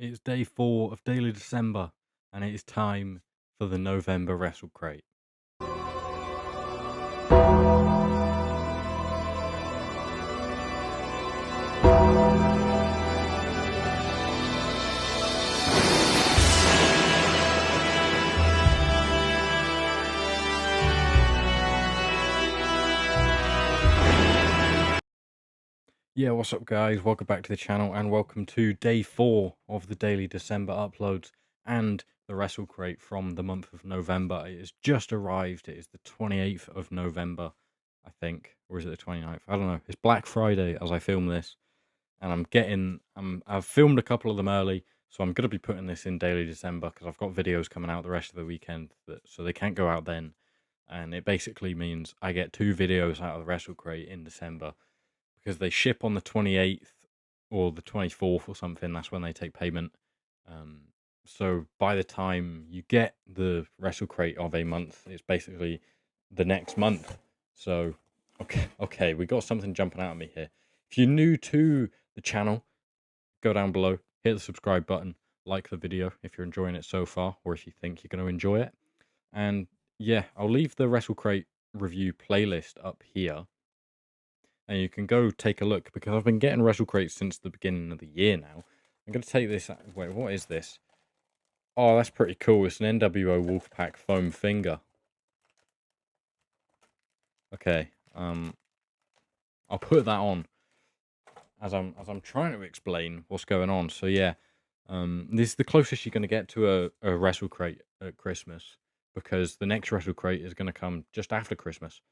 It's day 4 of Daily December, and it is time for the November Wrestle Crate. Yeah, what's up guys? Welcome back to the channel and welcome to day 4 of the Daily December uploads and the Wrestle Crate from the month of November. It has just arrived. It is the 28th of November, I think. Or is it the 29th? I don't know. It's Black Friday as I film this. And I've filmed a couple of them early, so I'm going to be putting this in Daily December because I've got videos coming out the rest of the weekend, so they can't go out then. And it basically means I get 2 videos out of the Wrestle Crate in December, because they ship on the 28th or the 24th or something. That's when they take payment. So by the time you get the Wrestle Crate of a month, it's basically the next month. So, okay, we got something jumping out at me here. If you're new to the channel, go down below, hit the subscribe button, like the video if you're enjoying it so far, or if you think you're going to enjoy it. And yeah, I'll leave the Wrestle Crate review playlist up here, and you can go take a look, because I've been getting Wrestle Crates since the beginning of the year now. I'm going to take this out. Wait, what is this? Oh, that's pretty cool. It's an NWO Wolfpack foam finger. Okay, I'll put that on as I'm trying to explain what's going on. So yeah, this is the closest you're going to get to a Wrestle Crate at Christmas, because the next Wrestle Crate is going to come just after Christmas.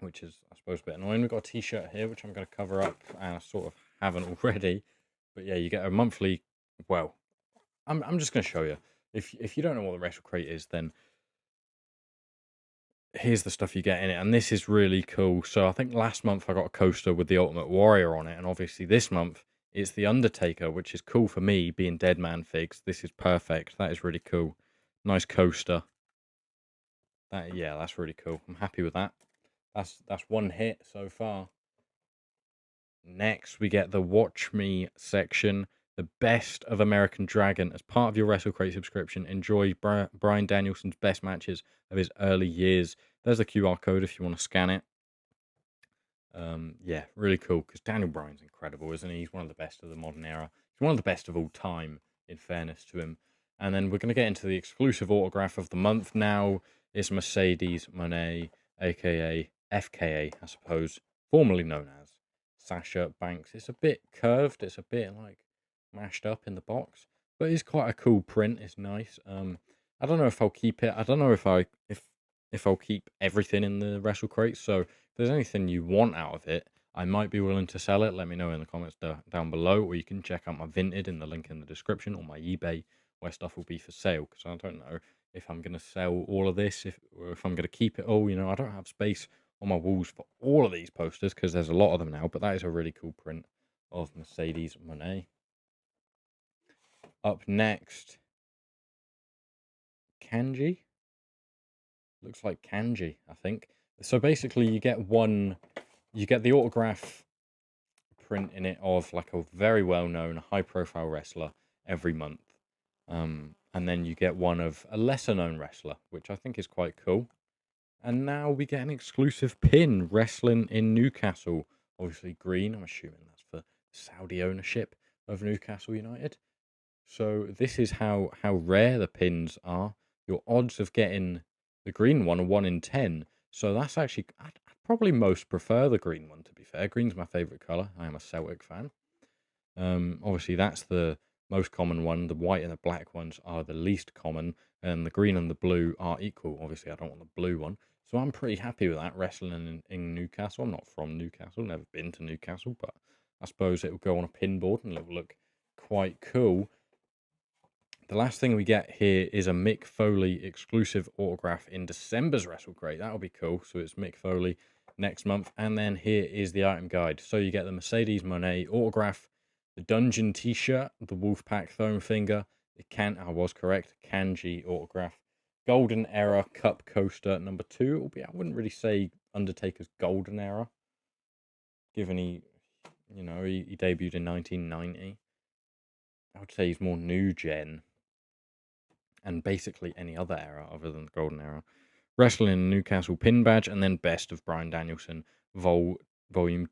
Which is, I suppose, a bit annoying. We've got a t-shirt here, which I'm going to cover up, and I sort of haven't already. But yeah, you get a monthly, well, I'm just going to show you. If you don't know what the Wrestle Crate is, then here's the stuff you get in it. And this is really cool. So I think last month I got a coaster with the Ultimate Warrior on it, and obviously this month it's the Undertaker, which is cool for me, being Dead Man figs. This is perfect. That is really cool. Nice coaster. Yeah, that's really cool. I'm happy with that. That's one hit so far. Next, we get the Watch Me section, the best of American Dragon. As part of your Wrestle Crate subscription, enjoy Bryan Danielson's best matches of his early years. There's the QR code if you want to scan it. Yeah, really cool, because Daniel Bryan's incredible, isn't he? He's one of the best of the modern era. He's one of the best of all time, in fairness to him. And then we're going to get into the exclusive autograph of the month now. It's Mercedes Mone, aka FKA, I suppose, formerly known as Sasha Banks. It's a bit curved. It's a bit like mashed up in the box, but it's quite a cool print. It's nice. I don't know if I'll keep it. I don't know if I'll keep everything in the Wrestle Crate. So if there's anything you want out of it, I might be willing to sell it. Let me know in the comments down below, or you can check out my Vinted in the link in the description, or my eBay, where stuff will be for sale, because I don't know if I'm going to sell all of this, or if I'm going to keep it all. You know, I don't have space on my walls for all of these posters, because there's a lot of them now, but that is a really cool print of Mercedes Mone. Up next, Kanji. Looks like Kanji, I think. So basically you get the autograph print in it of like a very well-known high-profile wrestler every month. And then you get one of a lesser-known wrestler, which I think is quite cool. And now we get an exclusive pin, wrestling in Newcastle. Obviously green, I'm assuming that's for Saudi ownership of Newcastle United. So this is how rare the pins are. Your odds of getting the green one are 1 in 10. So that's actually, I'd probably most prefer the green one, to be fair. Green's my favourite colour. I am a Celtic fan. Obviously that's the most common one. The white and the black ones are the least common, and the green and the blue are equal. Obviously I don't want the blue one. So I'm pretty happy with that, wrestling in Newcastle. I'm not from Newcastle, never been to Newcastle, but I suppose it will go on a pin board and it will look quite cool. The last thing we get here is a Mick Foley exclusive autograph in December's Wrestle Crate. That'll be cool. So it's Mick Foley next month. And then here is the item guide. So you get the Mercedes Mone autograph, the Dungeon t-shirt, the Wolfpack foam finger, I was correct, Kanji autograph, Golden Era Cup coaster number 2. It'll be, I wouldn't really say Undertaker's Golden Era, given he debuted in 1990. I would say he's more new gen, and basically any other era other than the golden era. Wrestling in Newcastle pin badge, and then best of Bryan Danielson volume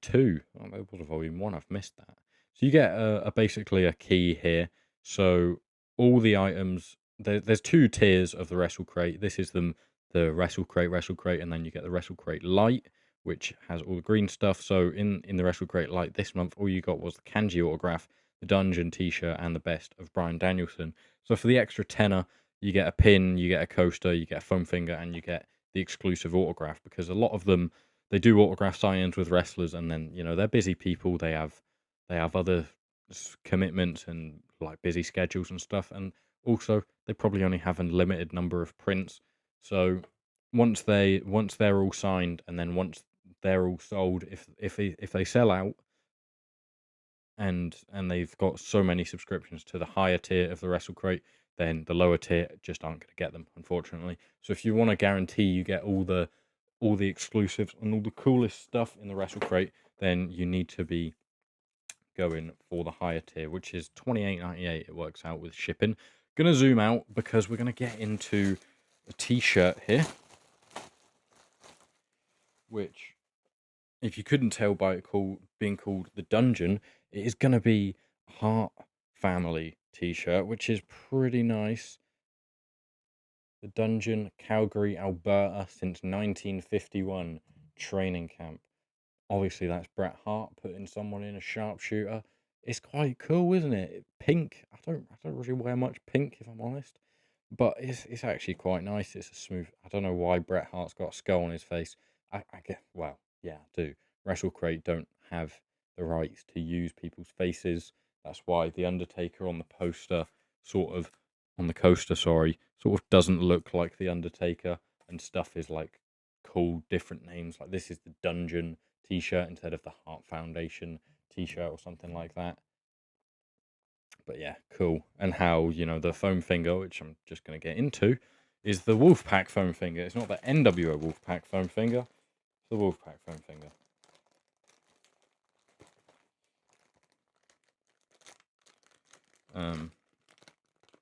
2. Oh, there was a volume 1. I've missed that. So you get basically a key here. So all the items, there's 2 tiers of the Wrestle Crate. This is the Wrestle Crate, and then you get the Wrestle Crate Lite, which has all the green stuff. So in the Wrestle Crate Lite this month, all you got was the Kanji autograph, the Dungeon t-shirt, and the best of Bryan Danielson. So for the extra tenner, you get a pin, you get a coaster, you get a foam finger, and you get the exclusive autograph, because a lot of them, they do autograph sign-ins with wrestlers, and then, you know, they're busy people. They have other commitments and like busy schedules and stuff, and also they probably only have a limited number of prints. So once they're all signed, and then once they're all sold, if they sell out, and they've got so many subscriptions to the higher tier of the Wrestle Crate, then the lower tier just aren't going to get them, unfortunately. So if you want to guarantee you get all the exclusives and all the coolest stuff in the Wrestle Crate, then you need to be going for the higher tier, which is $28.98. It works out with shipping. Gonna zoom out because we're gonna get into a t-shirt here, which, if you couldn't tell by it being called the Dungeon, it is gonna be a Hart family t-shirt, which is pretty nice. The Dungeon, Calgary, Alberta, since 1951 training camp. Obviously, that's Bret Hart putting someone in a sharpshooter. It's quite cool, isn't it? Pink. I don't really wear much pink, if I'm honest, but it's actually quite nice. It's a smooth. I don't know why Bret Hart's got a skull on his face. I get, well, yeah, I do. Wrestle Crate don't have the rights to use people's faces. That's why the Undertaker on the poster, sorry, sort of doesn't look like the Undertaker, and stuff is like called different names. Like this is the Dungeon t-shirt instead of the Hart Foundation t-shirt or something like that. But yeah, cool. And how, you know, the foam finger, which I'm just going to get into, is the Wolfpack foam finger. It's not the NWO Wolfpack foam finger, it's the Wolfpack foam finger.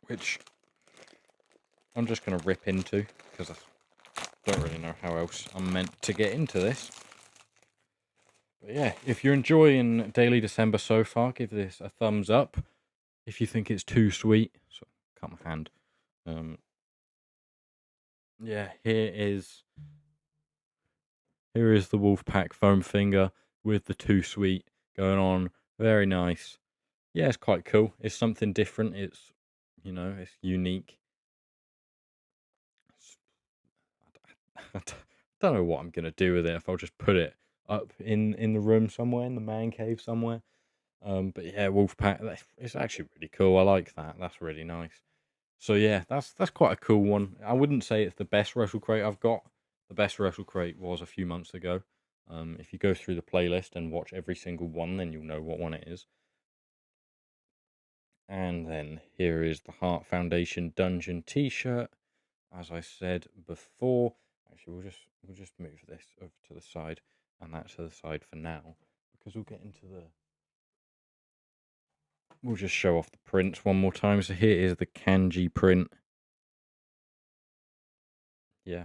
Which I'm just going to rip into, because I don't really know how else I'm meant to get into this. But yeah, if you're enjoying Daily December so far, give this a thumbs up. If you think it's too sweet, so cut my hand. Yeah, here is the Wolfpack foam finger with the too sweet going on. Very nice. Yeah, it's quite cool. It's something different. It's, you know, it's unique. I don't know what I'm gonna do with it. If I'll just put it up in the room somewhere, in the man cave somewhere. But yeah, Wolfpack. It's actually really cool. I like that. That's really nice. So yeah, that's quite a cool one. I wouldn't say it's the best Wrestle Crate I've got. The best Wrestle Crate was a few months ago. If you go through the playlist and watch every single one, then you'll know what one it is. And then here is the Hart Foundation Dungeon t-shirt. As I said before, actually we'll just move this over to the side and that to the side for now, because we'll get into we'll just show off the prints one more time. So here is the kanji print. Yeah,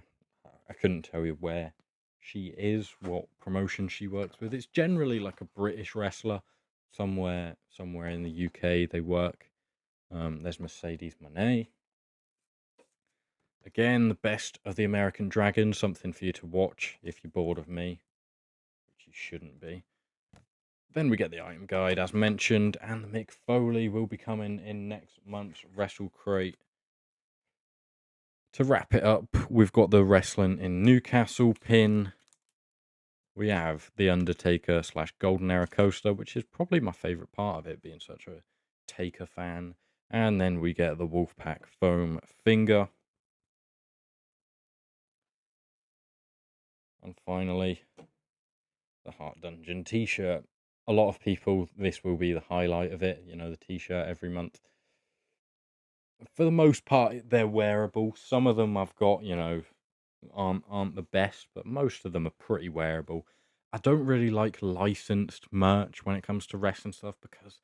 I couldn't tell you where she is, what promotion she works with. It's generally like a British wrestler, somewhere in the UK they work. There's Mercedes Mone. Again, the best of the American Dragon, something for you to watch if you're bored of me, which you shouldn't be. Then we get the item guide, as mentioned, and the Mick Foley will be coming in next month's Wrestle Crate. To wrap it up, we've got the Wrestling in Newcastle pin. We have the Undertaker / Golden Era coaster, which is probably my favourite part of it, being such a Taker fan. And then we get the Wolfpack foam finger. And finally, the Hart Dungeon t-shirt. A lot of people, this will be the highlight of it, you know, the t-shirt every month. For the most part, they're wearable. Some of them I've got, you know, aren't the best, but most of them are pretty wearable. I don't really like licensed merch when it comes to wrestling stuff, because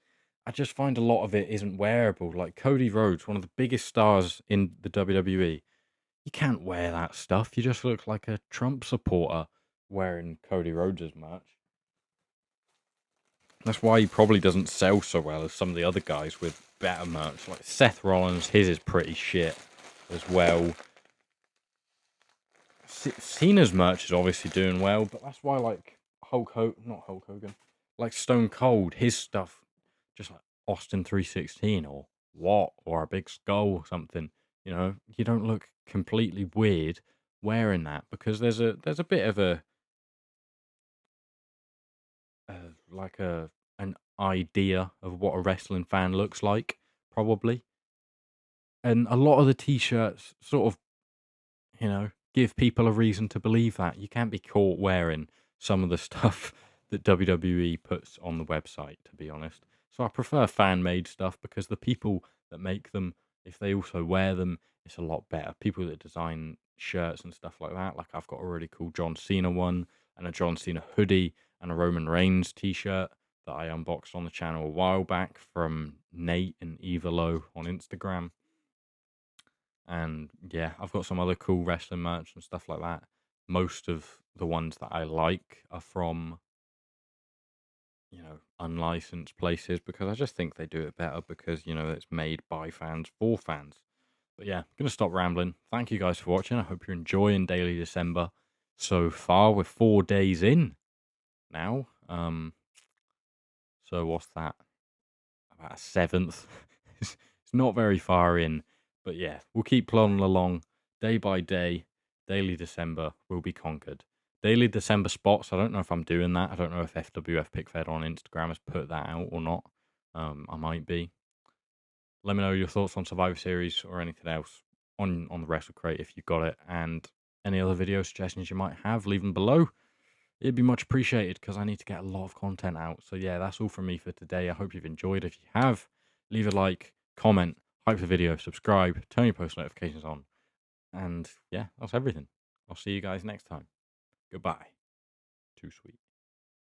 I just find a lot of it isn't wearable. Like Cody Rhodes, one of the biggest stars in the WWE, you can't wear that stuff. You just look like a Trump supporter wearing Cody Rhodes' merch. That's why he probably doesn't sell so well as some of the other guys with better merch. Like Seth Rollins, his is pretty shit as well. Cena's merch is obviously doing well, but that's why, like, not Hulk Hogan, like Stone Cold, his stuff, just like Austin 316 or what, or a big skull or something, you don't look completely weird wearing that, because there's a bit of like an idea of what a wrestling fan looks like, probably. And a lot of the t-shirts sort of, give people a reason to believe that. You can't be caught wearing some of the stuff that WWE puts on the website, to be honest. So I prefer fan-made stuff, because the people that make them, if they also wear them, it's a lot better. People that design shirts and stuff like that. Like, I've got a really cool John Cena one, and a John Cena hoodie, and a Roman Reigns t-shirt that I unboxed on the channel a while back from Nate and Evalo on Instagram. And yeah, I've got some other cool wrestling merch and stuff like that. Most of the ones that I like are from, unlicensed places, because I just think they do it better, because, it's made by fans for fans. But yeah, I'm going to stop rambling. Thank you guys for watching. I hope you're enjoying Daily December so far. We're 4 days in now. So what's that? About a seventh. It's not very far in. But yeah, we'll keep plodding along day by day. Daily December will be conquered. Daily December spots. I don't know if I'm doing that. I don't know if FWF PIC-FED on Instagram has put that out or not. I might be. Let me know your thoughts on Survivor Series or anything else on the Wrestle Crate if you've got it. And any other video suggestions you might have, leave them below. It'd be much appreciated, because I need to get a lot of content out. So yeah, that's all from me for today. I hope you've enjoyed. If you have, leave a like, comment, hype the video, subscribe, turn your post notifications on. And yeah, that's everything. I'll see you guys next time. Goodbye. Too sweet.